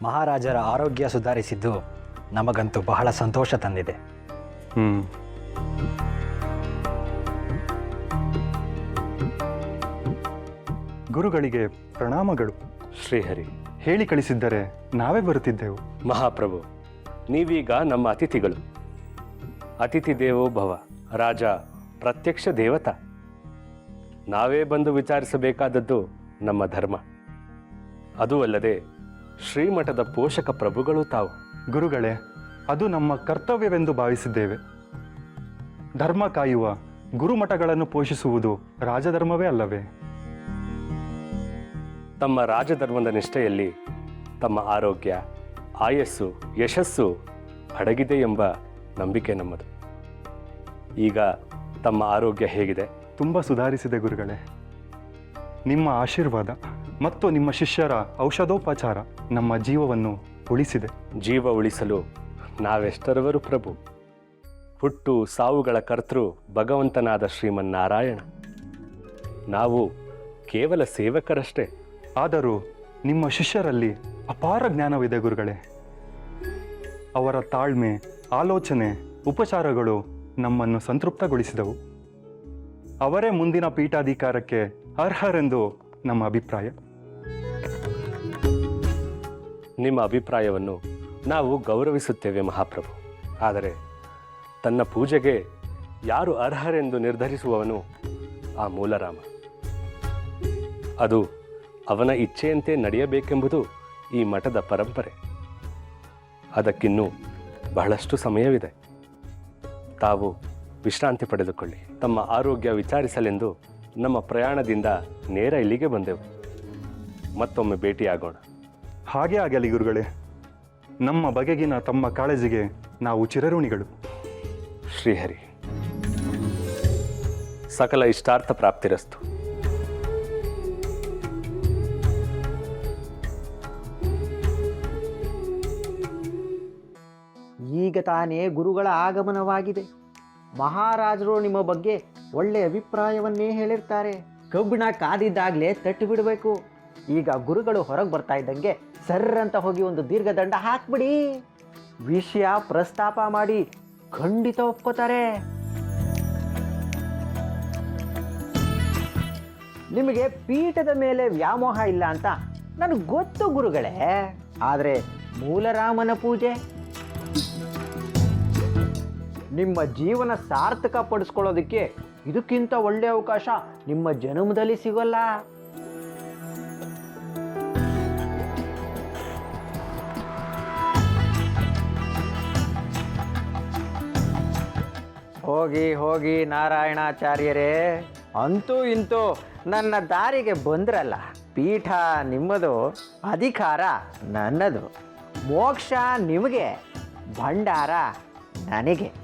ಮಹಾರಾಜರ ಆರೋಗ್ಯ ಸುಧಾರಿಸಿದ್ದು ನಮಗಂತೂ ಬಹಳ ಸಂತೋಷ ತಂದಿದೆ. ಗುರುಗಳಿಗೆ ಪ್ರಣಾಮಗಳು. ಶ್ರೀಹರಿ, ಹೇಳಿ ಕಳಿಸಿದ್ದರೆ ನಾವೇ ಬರುತ್ತಿದ್ದೆವು. ಮಹಾಪ್ರಭು, ನೀವೀಗ ನಮ್ಮ ಅತಿಥಿಗಳು. ಅತಿಥಿ ದೇವೋ ಭವ, ರಾಜ ಪ್ರತ್ಯಕ್ಷ ದೇವತ. ನಾವೇ ಬಂದು ವಿಚಾರಿಸಬೇಕಾದದ್ದು ನಮ್ಮ ಧರ್ಮ. ಅದೂ ಅಲ್ಲದೆ ಶ್ರೀಮಠದ ಪೋಷಕ ಪ್ರಭುಗಳು ತಾವು. ಗುರುಗಳೇ, ಅದು ನಮ್ಮ ಕರ್ತವ್ಯವೆಂದು ಭಾವಿಸಿದ್ದೇವೆ. ಧರ್ಮ ಕಾಯುವ ಗುರುಮಠಗಳನ್ನು ಪೋಷಿಸುವುದು ರಾಜಧರ್ಮವೇ ಅಲ್ಲವೇ? ತಮ್ಮ ರಾಜಧರ್ಮದ ನಿಷ್ಠೆಯಲ್ಲಿ ತಮ್ಮ ಆರೋಗ್ಯ, ಆಯಸ್ಸು, ಯಶಸ್ಸು ಅಡಗಿದೆ ಎಂಬ ನಂಬಿಕೆ ನಮ್ಮದು. ಈಗ ತಮ್ಮ ಆರೋಗ್ಯ ಹೇಗಿದೆ? ತುಂಬ ಸುಧಾರಿಸಿದೆ ಗುರುಗಳೇ. ನಿಮ್ಮ ಆಶೀರ್ವಾದ ಮತ್ತು ನಿಮ್ಮ ಶಿಷ್ಯರ ಔಷಧೋಪಚಾರ ನಮ್ಮ ಜೀವವನ್ನು ಉಳಿಸಿದೆ. ಜೀವ ಉಳಿಸಲು ನಾವೆಷ್ಟರವರು ಪ್ರಭು. ಹುಟ್ಟು ಸಾವುಗಳ ಕರ್ತೃ ಭಗವಂತನಾದ ಶ್ರೀಮನ್ನಾರಾಯಣ. ನಾವು ಕೇವಲ ಸೇವಕರಷ್ಟೇ. ಆದರೂ ನಿಮ್ಮ ಶಿಷ್ಯರಲ್ಲಿ ಅಪಾರ ಜ್ಞಾನವಿದೆ ಗುರುಗಳೇ. ಅವರ ತಾಳ್ಮೆ, ಆಲೋಚನೆ, ಉಪಚಾರಗಳು ನಮ್ಮನ್ನು ಸಂತೃಪ್ತಗೊಳಿಸಿದವು. ಅವರೇ ಮುಂದಿನ ಪೀಠಾಧಿಕಾರಕ್ಕೆ ಅರ್ಹರೆಂದು ನಮ್ಮ ಅಭಿಪ್ರಾಯ. ನಿಮ್ಮ ಅಭಿಪ್ರಾಯವನ್ನು ನಾವು ಗೌರವಿಸುತ್ತೇವೆ ಮಹಾಪ್ರಭು. ಆದರೆ ತನ್ನ ಪೂಜೆಗೆ ಯಾರು ಅರ್ಹರೆಂದು ನಿರ್ಧರಿಸುವವನು ಆ ಮೂಲರಾಮ. ಅದು ಅವನ ಇಚ್ಛೆಯಂತೆ ನಡೆಯಬೇಕೆಂಬುದು ಈ ಮಠದ ಪರಂಪರೆ. ಅದಕ್ಕಿನ್ನೂ ಬಹಳಷ್ಟು ಸಮಯವಿದೆ. ತಾವು ವಿಶ್ರಾಂತಿ ಪಡೆದುಕೊಳ್ಳಿ. ತಮ್ಮ ಆರೋಗ್ಯ ವಿಚಾರಿಸಲೆಂದು ನಮ್ಮ ಪ್ರಯಾಣದಿಂದ ನೇರ ಇಲ್ಲಿಗೆ ಬಂದೆವು. ಮತ್ತೊಮ್ಮೆ ಭೇಟಿಯಾಗೋಣ. ಹಾಗೇ ಆಗಲಿ ಗುರುಗಳೇ. ನಮ್ಮ ಬಗೆಗಿನ ತಮ್ಮ ಕಾಳಜಿಗೆ ನಾವು ಚಿರಋಣಿಗಳು. ಶ್ರೀಹರಿ, ಸಕಲ ಇಷ್ಟಾರ್ಥ ಪ್ರಾಪ್ತಿರಸ್ತು. ಈಗ ತಾನೇ ಗುರುಗಳ ಆಗಮನವಾಗಿದೆ. ಮಹಾರಾಜರು ನಿಮ್ಮ ಬಗ್ಗೆ ಒಳ್ಳೆ ಅಭಿಪ್ರಾಯವನ್ನೇ ಹೇಳಿರ್ತಾರೆ. ಕಬ್ಬಿಣ ಕಾದಿದ್ದಾಗಲೇ ತಟ್ಟು ಬಿಡಬೇಕು. ಈಗ ಗುರುಗಳು ಹೊರಗೆ ಬರ್ತಾ ಇದ್ದಂಗೆ ಸರ್ರಂತ ಹೋಗಿ ಒಂದು ದೀರ್ಘದಂಡ ಹಾಕ್ಬಿಡಿ. ವಿಷಯ ಪ್ರಸ್ತಾಪ ಮಾಡಿ ಖಂಡಿತ ಒಪ್ಕೋತಾರೆ. ನಿಮಗೆ ಪೀಠದ ಮೇಲೆ ವ್ಯಾಮೋಹ ಇಲ್ಲ ಅಂತ ನನಗೆ ಗೊತ್ತು ಗುರುಗಳೇ. ಆದರೆ ಮೂಲರಾಮನ ಪೂಜೆ ನಿಮ್ಮ ಜೀವನ ಸಾರ್ಥಕ ಪಡಿಸ್ಕೊಳ್ಳೋದಕ್ಕೆ ಇದಕ್ಕಿಂತ ಒಳ್ಳೆಯ ಅವಕಾಶ ನಿಮ್ಮ ಜನ್ಮದಲ್ಲಿ ಸಿಗೋಲ್ಲ. ಹೋಗಿ ಹೋಗಿ ನಾರಾಯಣಾಚಾರ್ಯರೇ, ಅಂತೂ ಇಂತೂ ನನ್ನ ದಾರಿಗೆ ಬಂದ್ರಲ್ಲ. ಪೀಠ ನಿಮ್ಮದು, ಅಧಿಕಾರ ನನ್ನದು, ಮೋಕ್ಷ ನಿಮಗೆ, ಭಂಡಾರ ನನಗೆ.